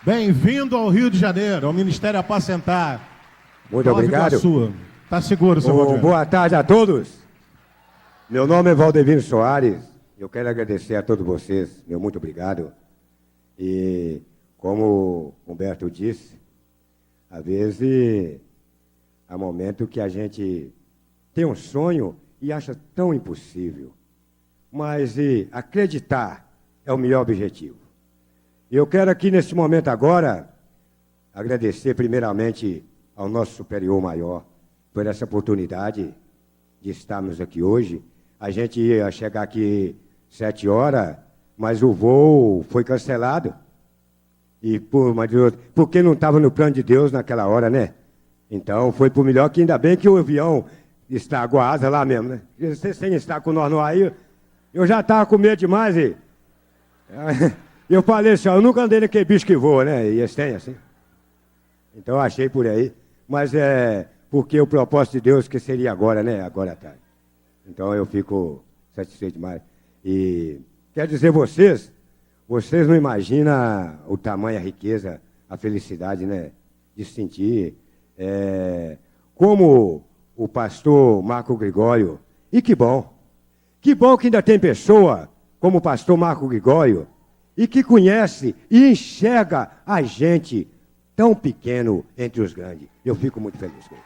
Bem-vindo ao Rio de Janeiro, ao Ministério Apacentar. Muito obrigado. Está seguro, seu Valdir. Boa tarde a todos. Meu nome é Valdevino Soares. Eu quero agradecer a todos vocês. Meu muito obrigado. E, como o Humberto disse, às vezes há momento que a gente tem um sonho e acha tão impossível. Mas acreditar é o melhor objetivo. Eu quero aqui, nesse momento agora, agradecer primeiramente ao nosso superior maior por essa oportunidade de estarmos aqui hoje. A gente ia chegar aqui 7 horas, mas o voo foi cancelado. E porque não estava no plano de Deus naquela hora, né? Então foi por melhor que ainda bem que o avião estragou a asa lá mesmo, né? Você sem estar com nós no ar aí, eu já estava com medo demais e... Eu falei assim, eu nunca andei naquele bicho que voa, né? E eles têm assim. Então eu achei por aí. Mas é porque o propósito de Deus que seria agora, né? Agora à tarde. Então eu fico satisfeito demais. E quero dizer vocês não imaginam o tamanho, a riqueza, a felicidade, né? De sentir como o pastor Marco Gregório. E que bom que ainda tem pessoa como o pastor Marco Gregório e que conhece e enxerga a gente tão pequeno entre os grandes. Eu fico muito feliz com isso.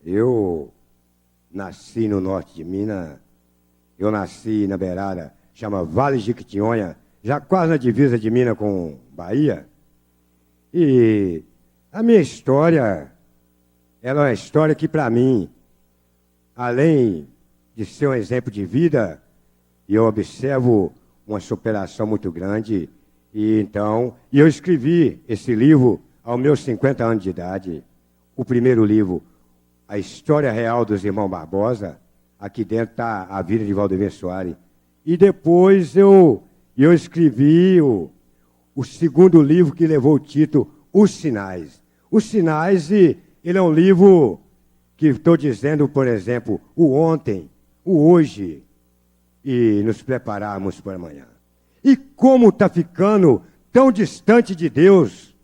Eu nasci no norte de Minas, eu nasci na beirada, chama Vale de Jequitinhonha, já quase na divisa de Minas com Bahia. E a minha história, ela é uma história que, para mim, além de ser um exemplo de vida, eu observo uma superação muito grande. E eu escrevi esse livro aos meus 50 anos de idade. O primeiro livro, A História Real dos Irmãos Barbosa. Aqui dentro está a vida de Valdemir Soares. E depois eu escrevi o segundo livro que levou o título Os Sinais. Os Sinais, ele é um livro que estou dizendo, por exemplo, o ontem, o hoje, e nos prepararmos para amanhã. E como está ficando tão distante de Deus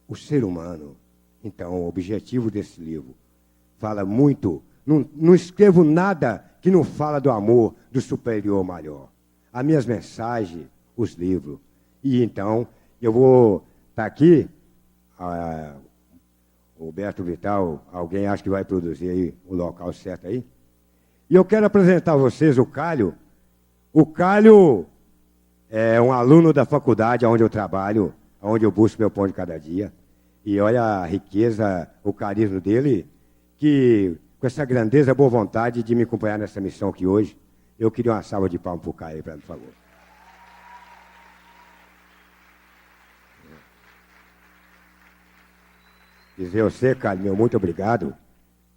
o ser humano. Então, o objetivo desse livro fala muito, não escrevo nada que não fala do amor do superior maior. As minhas mensagens, os livros. E então, eu vou estar aqui... Roberto Vital, alguém acha que vai produzir aí o local certo aí? E eu quero apresentar a vocês o Cálio. O Cálio é um aluno da faculdade onde eu trabalho, onde eu busco meu pão de cada dia. E olha a riqueza, o carisma dele, que com essa grandeza, boa vontade de me acompanhar nessa missão aqui hoje, eu queria uma salva de palmas para o Cálio, por favor. Dizer a você, Cálio, meu muito obrigado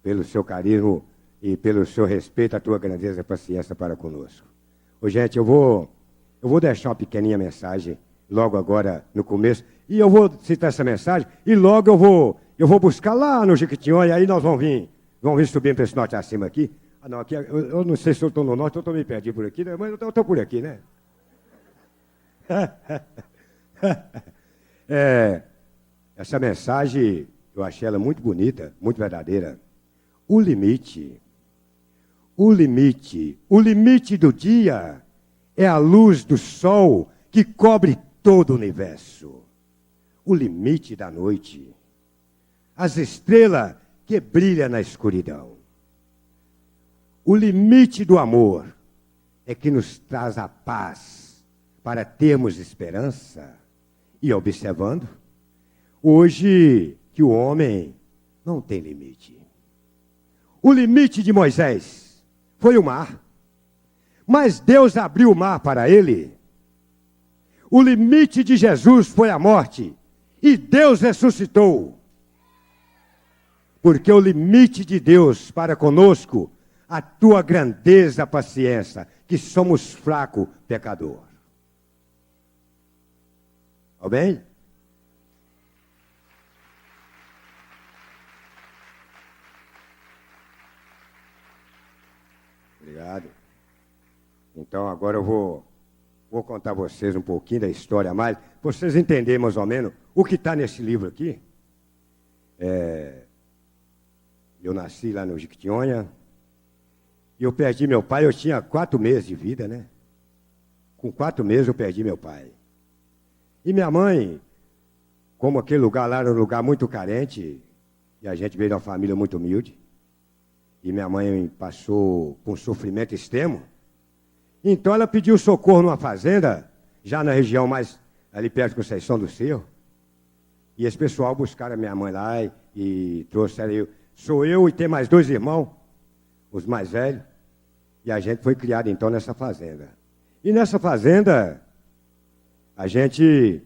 pelo seu carinho e pelo seu respeito, a tua grandeza e paciência para conosco. Ô, gente, eu vou deixar uma pequeninha mensagem logo agora no começo, e eu vou citar essa mensagem, e logo eu vou buscar lá no Jequitinhonha, e aí nós vamos vir subindo para esse norte acima aqui. Ah, não, aqui eu não sei se eu estou no norte ou estou me perdido por aqui, né? Mas eu estou por aqui, né? Essa mensagem... eu achei ela muito bonita, muito verdadeira. O limite do dia é a luz do sol que cobre todo o universo. O limite da noite, as estrelas que brilham na escuridão. O limite do amor é que nos traz a paz para termos esperança. E observando, hoje... que o homem não tem limite. O limite de Moisés foi o mar. Mas Deus abriu o mar para ele. O limite de Jesus foi a morte. E Deus ressuscitou. Porque o limite de Deus para conosco, a tua grandeza, paciência, que somos fracos, pecador. Tá bem? Então agora eu vou contar a vocês um pouquinho da história a mais, para vocês entenderem mais ou menos o que está nesse livro aqui. Eu nasci lá no Jequitinhonha, e eu perdi meu pai, eu tinha 4 meses de vida, né? Com 4 meses eu perdi meu pai. E minha mãe, como aquele lugar lá era um lugar muito carente, e a gente veio de uma família muito humilde, e minha mãe passou por um sofrimento extremo, então ela pediu socorro numa fazenda, já na região mais ali perto de Conceição do Cerro, e esse pessoal buscaram a minha mãe lá e trouxeram eu. Sou eu e tem mais 2 irmãos, os mais velhos, e a gente foi criado então nessa fazenda. E nessa fazenda, a gente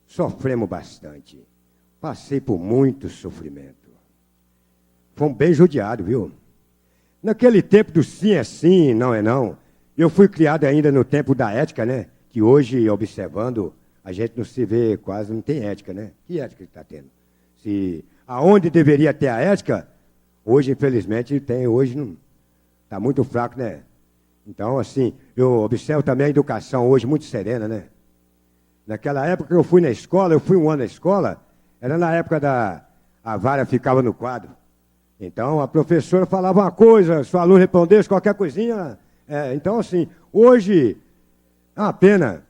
sofremos bastante. Passei por muito sofrimento. Fomos bem judiados, viu? Naquele tempo do sim é sim, não é não. Eu fui criado ainda no tempo da ética, né? Que hoje, observando, a gente não se vê, quase não tem ética, né? Que ética que está tendo? Aonde deveria ter a ética, hoje, infelizmente, tem, hoje não. Está muito fraco, né? Então, assim, eu observo também a educação hoje muito serena, né? Naquela época que eu fui na escola, eu fui um ano na escola, era na época a vara ficava no quadro. Então, a professora falava uma coisa, se o aluno respondesse qualquer coisinha. Então, assim, hoje é uma pena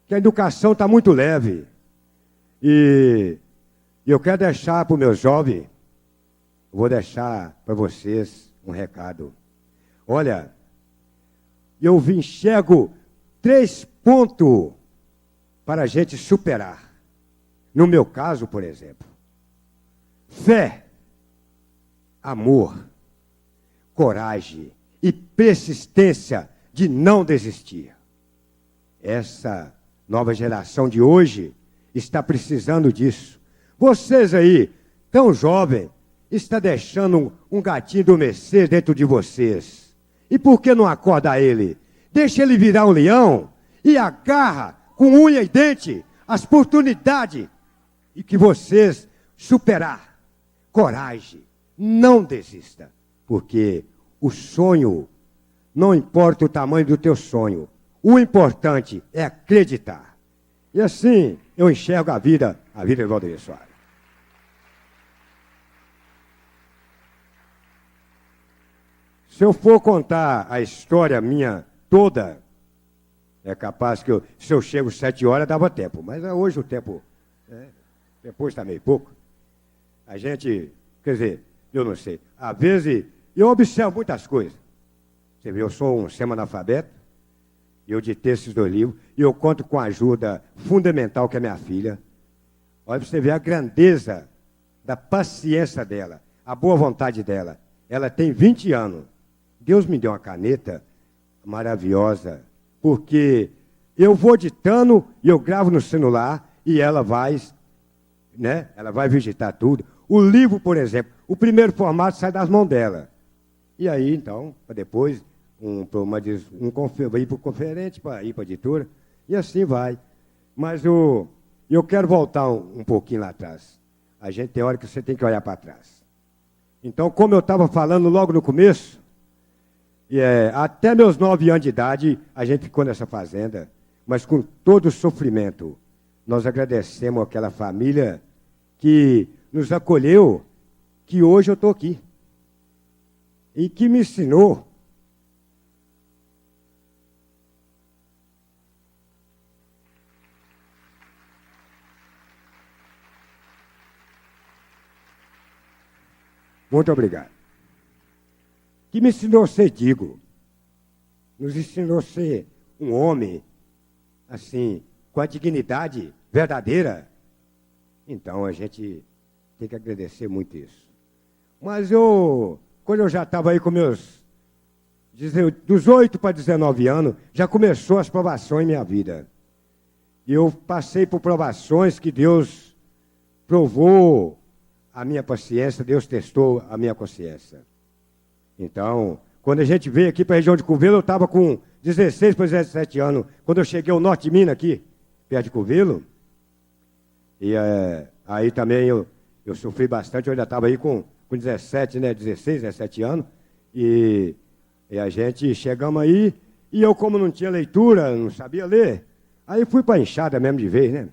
que a educação está muito leve. E eu quero deixar para os meus jovens, vou deixar para vocês um recado. Olha, eu enxergo 3 pontos para a gente superar. No meu caso, por exemplo, fé, amor, coragem e persistência de não desistir. Essa nova geração de hoje está precisando disso. Vocês aí, tão jovens, está deixando um gatinho adormecer dentro de vocês. E por que não acorda ele? Deixa ele virar um leão e agarra com unha e dente as oportunidades e que vocês superar. Coragem, não desista, porque o sonho, não importa o tamanho do teu sonho, o importante é acreditar. E assim eu enxergo a vida de Valdeir Soares. Se eu for contar a história minha toda, é capaz que se eu chego 7 horas, dava tempo. Mas hoje o tempo, depois está meio pouco. A gente, quer dizer, eu não sei. Às vezes, eu observo muitas coisas. Você vê, eu sou um semi-analfabeto, eu ditei esses 2 livros, e eu conto com a ajuda fundamental que é minha filha. Olha para você ver a grandeza da paciência dela, a boa vontade dela. Ela tem 20 anos. Deus me deu uma caneta maravilhosa, porque eu vou ditando e eu gravo no celular e ela vai, né? Ela vai visitar tudo. O livro, por exemplo, o primeiro formato sai das mãos dela. E aí, então, depois, ir para o conferente, para ir para a editora, e assim vai. Mas eu quero voltar um pouquinho lá atrás. A gente tem hora que você tem que olhar para trás. Então, como eu estava falando logo no começo, até meus 9 anos de idade, a gente ficou nessa fazenda, mas com todo o sofrimento, nós agradecemos aquela família que nos acolheu, que hoje eu estou aqui, e que me ensinou muito obrigado. Que me ensinou a ser digno, nos ensinou a ser um homem, assim, com a dignidade verdadeira. Então, a gente tem que agradecer muito isso. Mas quando eu já estava aí com meus, dos 8 para 19 anos, já começou as provações em minha vida. E eu passei por provações que Deus provou a minha paciência, Deus testou a minha consciência. Então, quando a gente veio aqui para a região de Covelo, eu estava com 16 para 17 anos. Quando eu cheguei ao norte de Minas, aqui, perto de Covelo, e aí também eu sofri bastante, eu ainda estava aí com 17, né, 16, 17 anos, e a gente chegamos aí, E eu, como não tinha leitura, não sabia ler, aí fui para a enxada mesmo de vez, né?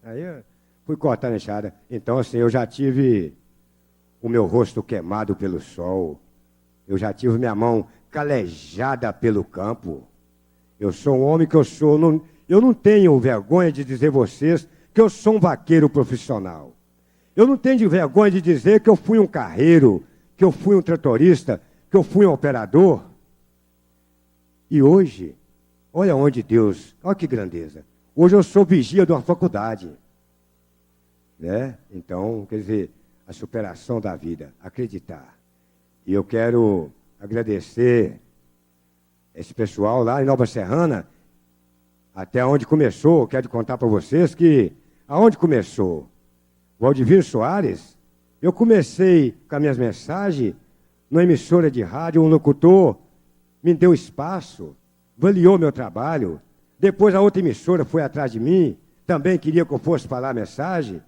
Aí eu fui cortar a enxada. Então, assim, eu já tive o meu rosto queimado pelo sol. Eu já tive minha mão calejada pelo campo. Eu sou um homem que eu sou... eu não tenho vergonha de dizer a vocês que eu sou um vaqueiro profissional. Eu não tenho vergonha de dizer que eu fui um carreiro, que eu fui um tratorista, que eu fui um operador. E hoje, olha onde Deus... Olha que grandeza. Hoje eu sou vigia de uma faculdade. Né? Então, quer dizer, a superação da vida, acreditar. E eu quero agradecer esse pessoal lá em Nova Serrana, até onde começou. Quero contar para vocês que, aonde começou? O Valdivino Soares, eu comecei com as minhas mensagens, numa emissora de rádio, um locutor me deu espaço, avaliou meu trabalho. Depois a outra emissora foi atrás de mim, também queria que eu fosse falar a mensagem,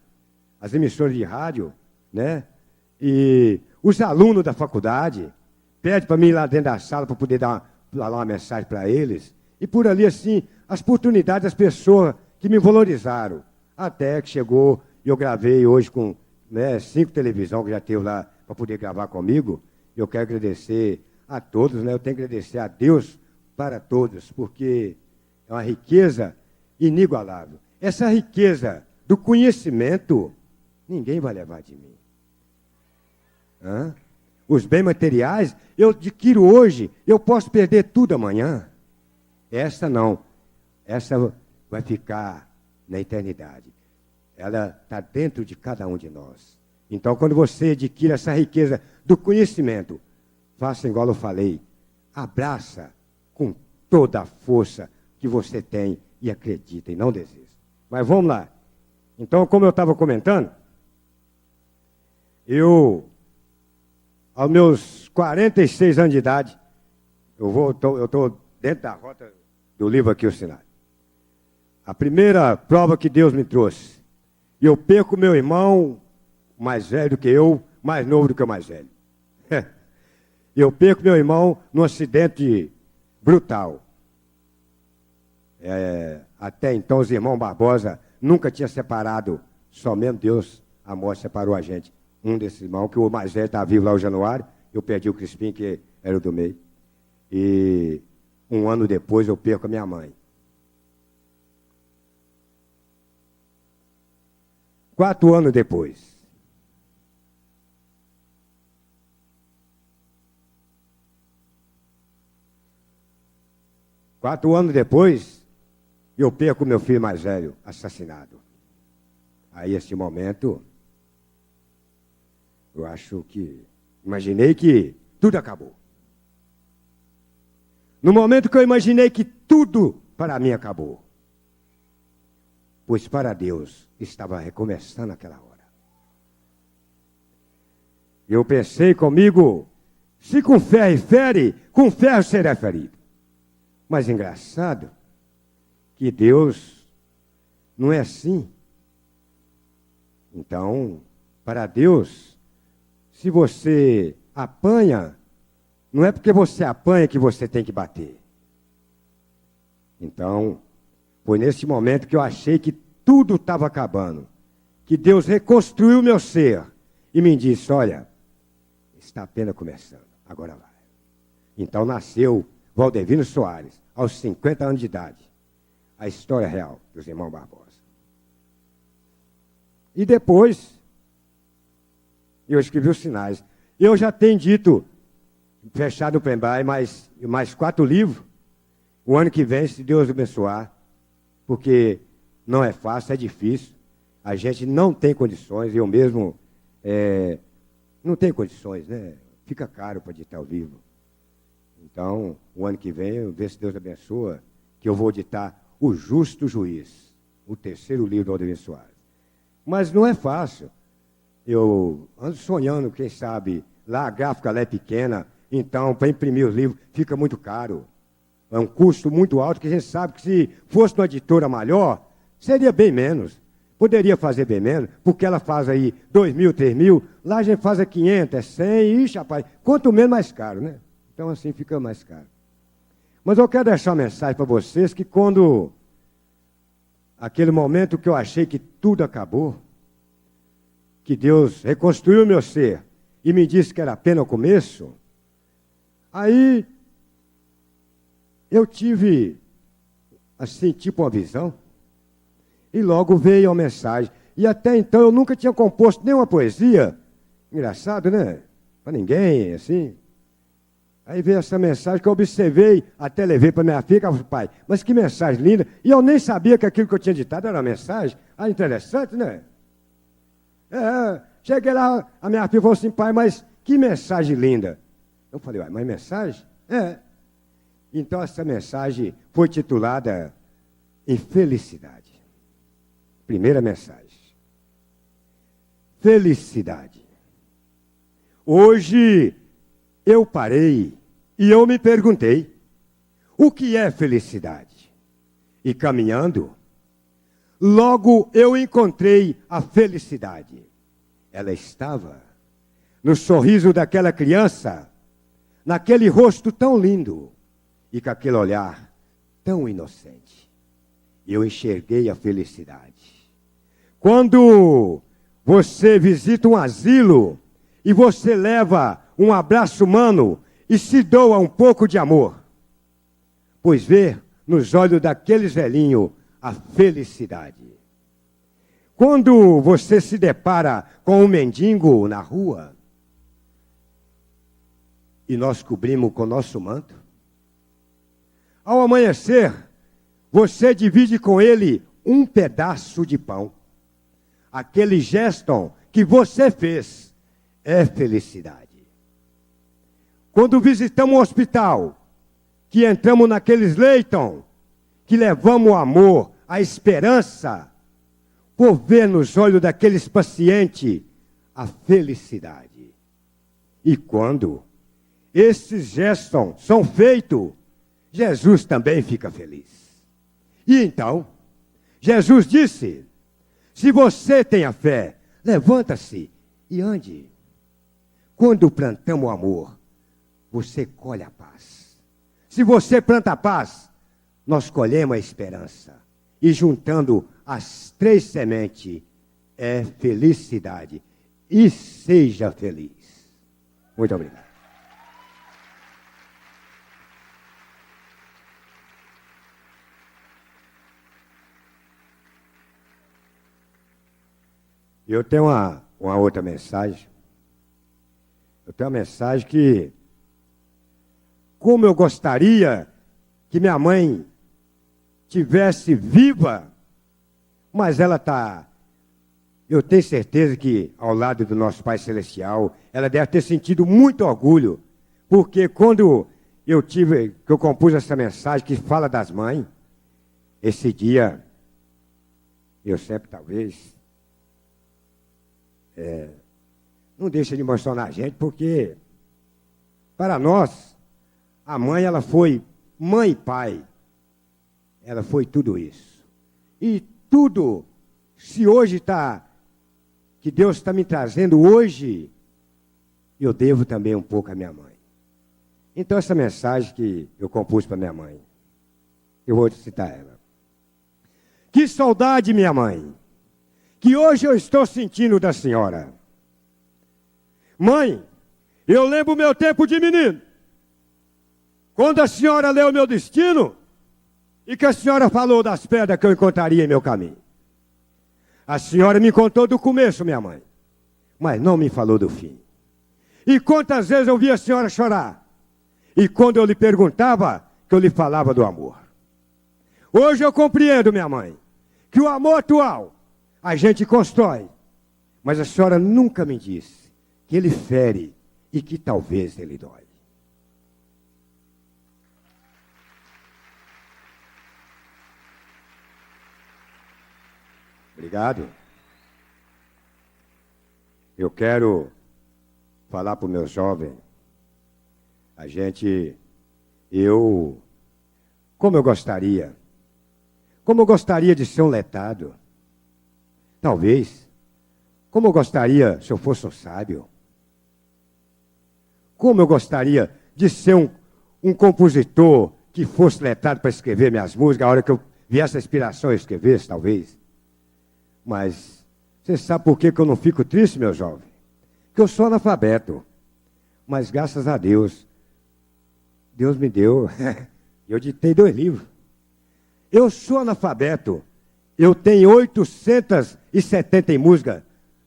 as emissoras de rádio, né? E os alunos da faculdade pedem para mim ir lá dentro da sala para poder dar uma mensagem para eles. E por ali, assim, as oportunidades das pessoas que me valorizaram. Até que chegou, e eu gravei hoje com 5 televisões que já teve lá para poder gravar comigo. E eu quero agradecer a todos, né? Eu tenho que agradecer a Deus para todos, porque é uma riqueza inigualável. Essa riqueza do conhecimento, ninguém vai levar de mim. Os bens materiais, eu adquiro hoje, eu posso perder tudo amanhã. Essa não. Essa vai ficar na eternidade. Ela está dentro de cada um de nós. Então, quando você adquire essa riqueza do conhecimento, faça igual eu falei. Abraça com toda a força que você tem e acredita e não desista. Mas vamos lá. Então, como eu estava comentando, aos meus 46 anos de idade, eu estou dentro da rota do livro aqui, o Sinai. A primeira prova que Deus me trouxe. E eu perco meu irmão, mais velho do que eu, mais novo do que o mais velho. Eu perco meu irmão num acidente brutal. Até então, os irmãos Barbosa nunca tinham separado. Só mesmo Deus, a morte separou a gente. Um desses irmãos, que o mais velho estava vivo lá, o Januário. Eu perdi o Crispim, que era o do meio. E um ano depois eu perco a minha mãe. 4 anos depois. Quatro anos depois, eu perco meu filho mais velho, assassinado. Aí, esse momento, eu acho que... Imaginei que tudo acabou. No momento que eu imaginei que tudo para mim acabou, pois para Deus estava recomeçando aquela hora. Eu pensei comigo, se com ferro fere, com ferro será ferido. Mas engraçado que Deus não é assim. Então, para Deus, se você apanha, não é porque você apanha que você tem que bater. Então, foi nesse momento que eu achei que tudo estava acabando. Que Deus reconstruiu meu ser e me disse, olha, está apenas começando, agora vai. Então nasceu Valdivino Soares, aos 50 anos de idade. A história real dos irmãos Barbosa. E depois, eu escrevi os sinais. Eu já tenho dito, fechado o Pembai, mais 4 livros. O ano que vem, se Deus abençoar, porque não é fácil, é difícil. A gente não tem condições, eu mesmo não tenho condições, né? Fica caro para editar ao vivo. Então, o ano que vem, eu ver se Deus abençoa, que eu vou editar O Justo Juiz, o 3º livro do Valdivino Soares. Mas não é fácil. Eu ando sonhando, quem sabe, lá a gráfica lá é pequena, então, para imprimir os livros, fica muito caro. É um custo muito alto, que a gente sabe que se fosse uma editora maior, seria bem menos. Poderia fazer bem menos, porque ela faz aí 2.000, 3.000, lá a gente faz a 500, 100, ixi, rapaz, quanto menos mais caro, né? Então assim fica mais caro. Mas eu quero deixar uma mensagem para vocês que quando aquele momento que eu achei que tudo acabou, que Deus reconstruiu meu ser e me disse que era apenas o começo, aí eu tive, assim, tipo uma visão, e logo veio a mensagem. E até então eu nunca tinha composto nenhuma poesia. Engraçado, né? Para ninguém, assim. Aí veio essa mensagem que eu observei, até levei para minha filha, falei, pai, mas que mensagem linda. E eu nem sabia que aquilo que eu tinha ditado era uma mensagem. Ah, interessante, né? Cheguei lá, a minha filha falou assim, pai, mas que mensagem linda. Eu falei, uai, mas mensagem? Então essa mensagem foi titulada Infelicidade. Primeira mensagem. Felicidade. Hoje eu parei e eu me perguntei, o que é felicidade? E caminhando, logo eu encontrei a felicidade. Ela estava no sorriso daquela criança, naquele rosto tão lindo e com aquele olhar tão inocente. Eu enxerguei a felicidade. Quando você visita um asilo e você leva um abraço humano e se doa um pouco de amor, pois vê nos olhos daqueles velhinhos a felicidade. Quando você se depara com um mendigo na rua e nós cobrimos com o nosso manto, ao amanhecer, você divide com ele um pedaço de pão. Aquele gesto que você fez é felicidade. Quando visitamos um hospital, que entramos naqueles leitos, que levamos o amor, a esperança, por ver nos olhos daqueles pacientes a felicidade. E quando esses gestos são feitos, Jesus também fica feliz. E então, Jesus disse, se você tem a fé, levanta-se e ande. Quando plantamos o amor, você colhe a paz. Se você planta a paz, nós colhemos a esperança. E juntando as três sementes, é felicidade. E seja feliz. Muito obrigado. Eu tenho uma outra mensagem. Eu tenho uma mensagem que, como eu gostaria que minha mãe tivesse viva, mas ela está, eu tenho certeza que ao lado do nosso Pai Celestial, ela deve ter sentido muito orgulho, porque quando que eu compus essa mensagem que fala das mães, esse dia, eu sempre talvez, não deixa de emocionar a gente, porque para nós, a mãe, ela foi mãe e pai. Ela foi tudo isso. E tudo, se hoje que Deus está me trazendo hoje, eu devo também um pouco à minha mãe. Então essa mensagem que eu compus para minha mãe, eu vou citar ela. Que saudade, minha mãe, que hoje eu estou sentindo da senhora. Mãe, eu lembro o meu tempo de menino. Quando a senhora leu o meu destino, e que a senhora falou das pedras que eu encontraria em meu caminho. A senhora me contou do começo, minha mãe, mas não me falou do fim. E quantas vezes eu vi a senhora chorar, e quando eu lhe perguntava, que eu lhe falava do amor. Hoje eu compreendo, minha mãe, que o amor atual a gente constrói, mas a senhora nunca me disse que ele fere e que talvez ele dói. Obrigado. Eu quero falar para o meu jovem, como eu gostaria de ser um letrado. Talvez, como eu gostaria se eu fosse um sábio. Como eu gostaria de ser um compositor que fosse letrado para escrever minhas músicas, a hora que eu viesse a inspiração eu escrevesse, talvez. Mas você sabe por que eu não fico triste, meu jovem? Porque eu sou analfabeto. Mas graças a Deus, Deus me deu, eu ditei 2 livros. Eu sou analfabeto, eu tenho 870 músicas,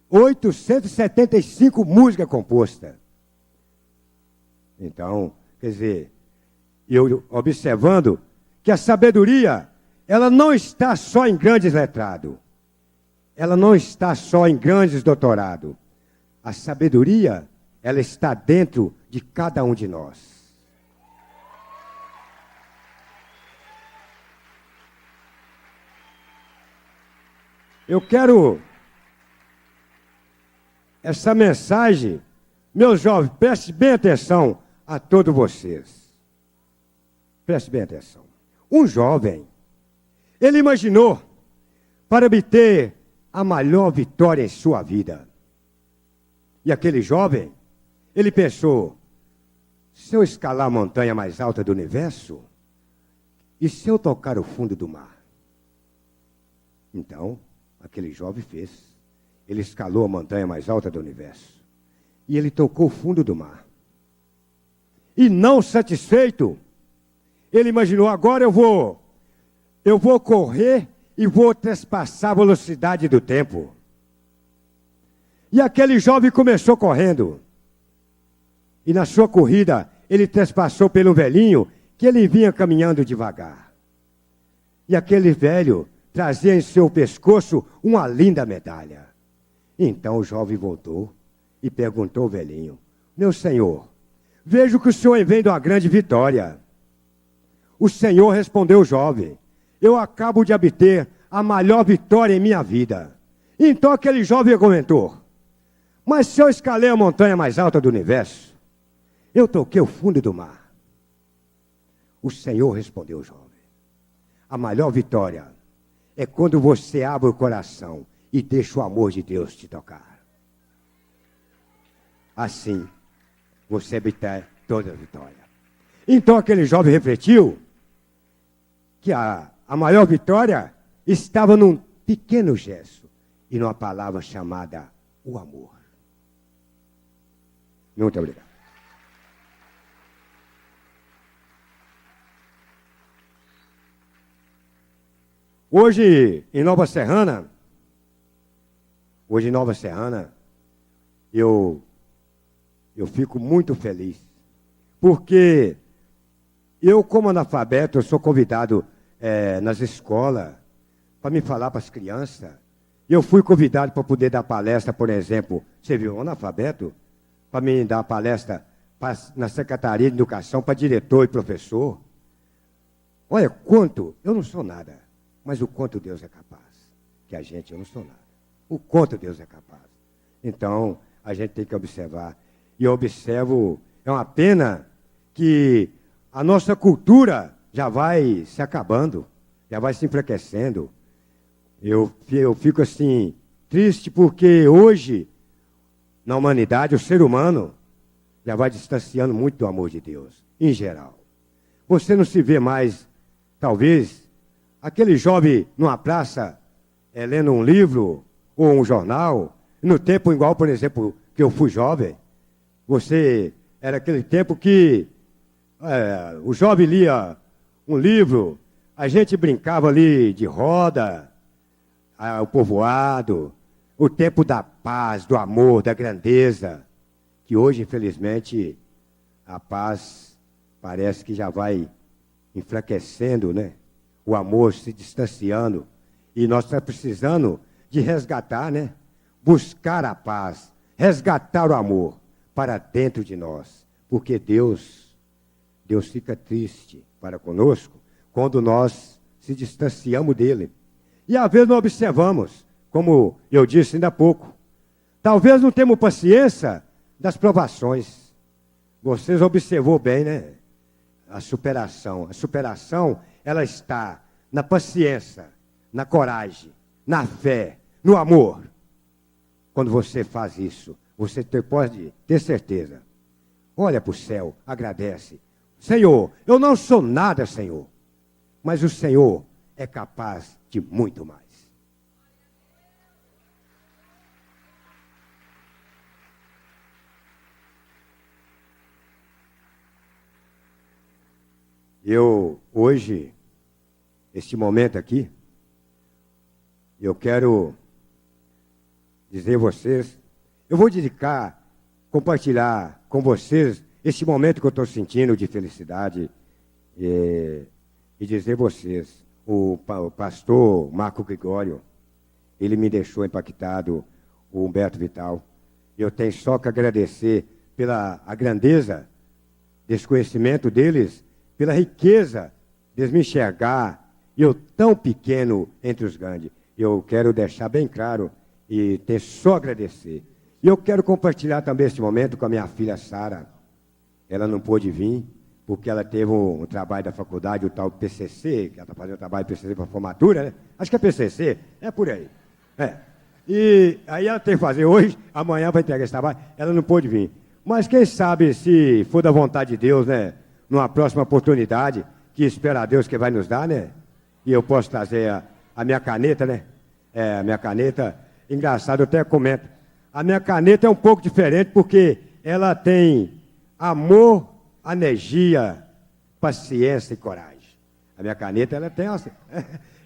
875 músicas compostas. Então, quer dizer, eu observando que a sabedoria, ela não está só em grandes letrados, ela não está só em grandes doutorados. A sabedoria, ela está dentro de cada um de nós. Eu quero essa mensagem, meus jovens, preste bem atenção a todos vocês. Preste bem atenção. Um jovem, ele imaginou para obter a maior vitória em sua vida. E aquele jovem, ele pensou, se eu escalar a montanha mais alta do universo, e se eu tocar o fundo do mar? Então, aquele jovem fez. Ele escalou a montanha mais alta do universo. E ele tocou o fundo do mar. E não satisfeito, ele imaginou, agora eu vou correr e vou trespassar a velocidade do tempo. E aquele jovem começou correndo. E na sua corrida, ele trespassou pelo velhinho, que ele vinha caminhando devagar. E aquele velho trazia em seu pescoço uma linda medalha. Então o jovem voltou e perguntou ao velhinho, meu senhor, vejo que o senhor vem de uma grande vitória. O senhor respondeu, jovem, eu acabo de obter a maior vitória em minha vida. Então aquele jovem comentou, mas se eu escalei a montanha mais alta do universo, eu toquei o fundo do mar. O senhor respondeu, jovem, a maior vitória é quando você abre o coração e deixa o amor de Deus te tocar. Assim, você obtém toda a vitória. Então aquele jovem refletiu que a maior vitória estava num pequeno gesto e numa palavra chamada o amor. Muito obrigado. Hoje, em Nova Serrana, eu fico muito feliz, porque eu, como analfabeto, eu sou convidado nas escolas para me falar para as crianças. Eu fui convidado para poder dar palestra, por exemplo, você viu, analfabeto, para me dar palestra na Secretaria de Educação para diretor e professor. Olha, eu não sou nada. Mas o quanto Deus é capaz. Que eu não sou nada. O quanto Deus é capaz. Então, a gente tem que observar. E eu observo, é uma pena que a nossa cultura já vai se acabando, já vai se enfraquecendo. Eu fico assim, triste porque hoje, na humanidade, o ser humano já vai distanciando muito do amor de Deus, em geral. Você não se vê mais, talvez, aquele jovem numa praça, lendo um livro ou um jornal, no tempo igual, por exemplo, que eu fui jovem, era aquele tempo que o jovem lia um livro, a gente brincava ali de roda, o povoado, o tempo da paz, do amor, da grandeza, que hoje, infelizmente, a paz parece que já vai enfraquecendo, né? O amor se distanciando, e nós estamos precisando de resgatar, né? Buscar a paz, resgatar o amor para dentro de nós, porque Deus fica triste para conosco quando nós se distanciamos dele. E às vezes não observamos, como eu disse ainda há pouco, talvez não temos paciência das provações. Vocês observou bem, né? A superação, ela está na paciência, na coragem, na fé, no amor. Quando você faz isso, você pode ter certeza. Olha para o céu, agradece, Senhor, eu não sou nada, Senhor, mas o Senhor é capaz de muito mais. Eu, hoje, este momento aqui, eu quero dizer a vocês, eu vou dedicar, compartilhar com vocês este momento que eu estou sentindo de felicidade e dizer a vocês, o pastor Marco Gregório, ele me deixou impactado, o Humberto Vital. Eu tenho só que agradecer pela a grandeza desse conhecimento deles, pela riqueza de me enxergar, eu tão pequeno entre os grandes. Eu quero deixar bem claro e ter só agradecer. E eu quero compartilhar também esse momento com a minha filha Sara. Ela não pôde vir, porque ela teve um trabalho da faculdade, o tal PCC, que ela está fazendo um trabalho PCC para formatura, né? Acho que é PCC, é por aí. É. E aí ela tem que fazer hoje, amanhã vai entregar esse trabalho, ela não pôde vir. Mas quem sabe, se for da vontade de Deus, né? Numa próxima oportunidade, que espera a Deus que vai nos dar, né? E eu posso trazer a minha caneta, né? A minha caneta, engraçado, eu até comento. A minha caneta é um pouco diferente porque ela tem amor, energia, paciência e coragem. A minha caneta, ela tem...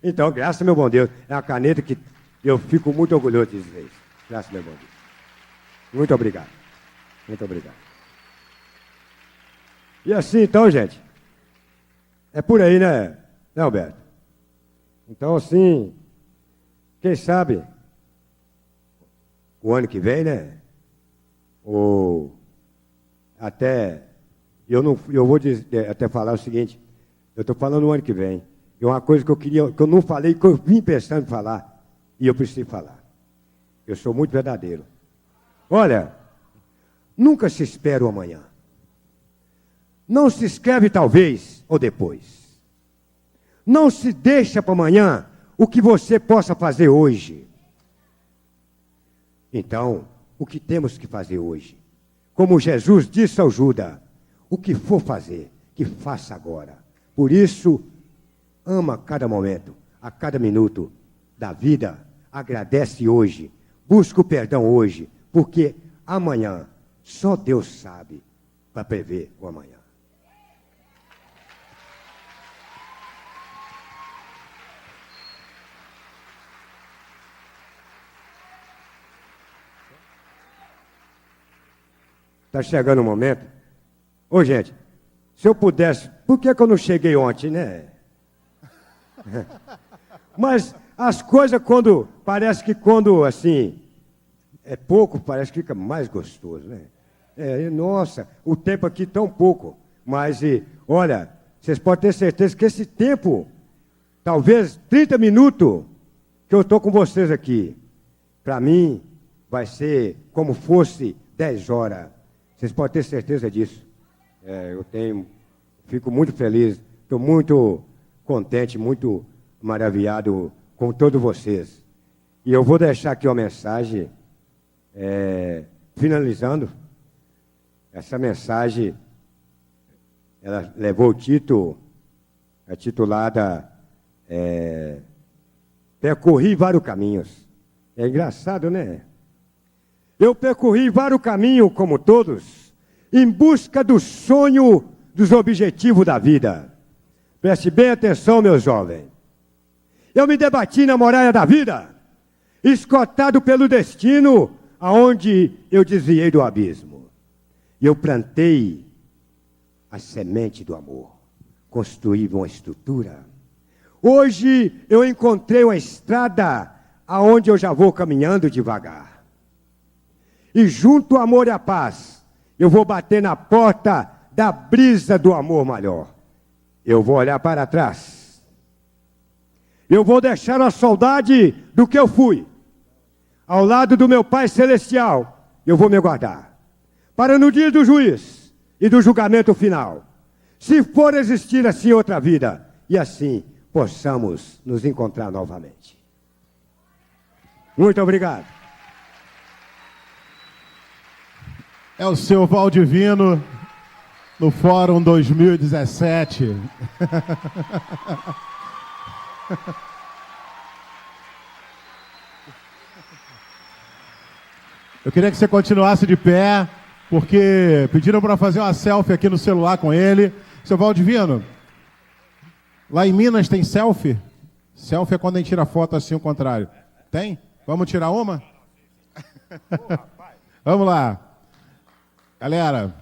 Então, graças ao meu bom Deus, é uma caneta que eu fico muito orgulhoso de dizer isso. Graças ao meu bom Deus. Muito obrigado. Muito obrigado. E assim, então, gente, é por aí, né, Alberto? Então, assim, quem sabe, o ano que vem, né, ou até, eu vou dizer, até falar o seguinte, eu estou falando o ano que vem, é uma coisa que eu não falei, que eu vim pensando em falar, e eu preciso falar. Eu sou muito verdadeiro. Olha, nunca se espera o amanhã. Não se escreve talvez ou depois. Não se deixa para amanhã o que você possa fazer hoje. Então, o que temos que fazer hoje? Como Jesus disse ao Judas, o que for fazer, que faça agora. Por isso, ama cada momento, a cada minuto da vida. Agradece hoje, busca o perdão hoje, porque amanhã só Deus sabe para prever o amanhã. Está chegando o momento. Ô, gente, se eu pudesse... Por que eu não cheguei ontem, né? Mas as coisas, parece que quando, assim, é pouco, parece que fica mais gostoso, né? Nossa, o tempo aqui tão pouco. Mas, olha, vocês podem ter certeza que esse tempo, talvez 30 minutos, que eu estou com vocês aqui, para mim, vai ser como fosse 10 horas. Vocês podem ter certeza disso. Fico muito feliz, estou muito contente, muito maravilhado com todos vocês. E eu vou deixar aqui uma mensagem, finalizando. Essa mensagem, ela levou o título, é titulada Percorri vários caminhos. É engraçado, né? Eu percorri vários caminhos, como todos, em busca do sonho, dos objetivos da vida. Preste bem atenção, meu jovem. Eu me debati na muralha da vida, escotado pelo destino, aonde eu desviei do abismo. E eu plantei a semente do amor, construí uma estrutura. Hoje eu encontrei uma estrada, aonde eu já vou caminhando devagar. E junto ao amor e à paz, eu vou bater na porta da brisa do amor maior. Eu vou olhar para trás. Eu vou deixar a saudade do que eu fui. Ao lado do meu Pai Celestial, eu vou me guardar. Para no dia do juiz e do julgamento final, se for existir assim outra vida, e assim possamos nos encontrar novamente. Muito obrigado. É o seu Valdivino, no Fórum 2017. Eu queria que você continuasse de pé, porque pediram para fazer uma selfie aqui no celular com ele. Seu Valdivino, lá em Minas tem selfie? Selfie é quando a gente tira foto assim, o contrário. Tem? Vamos tirar uma? Vamos lá. Galera,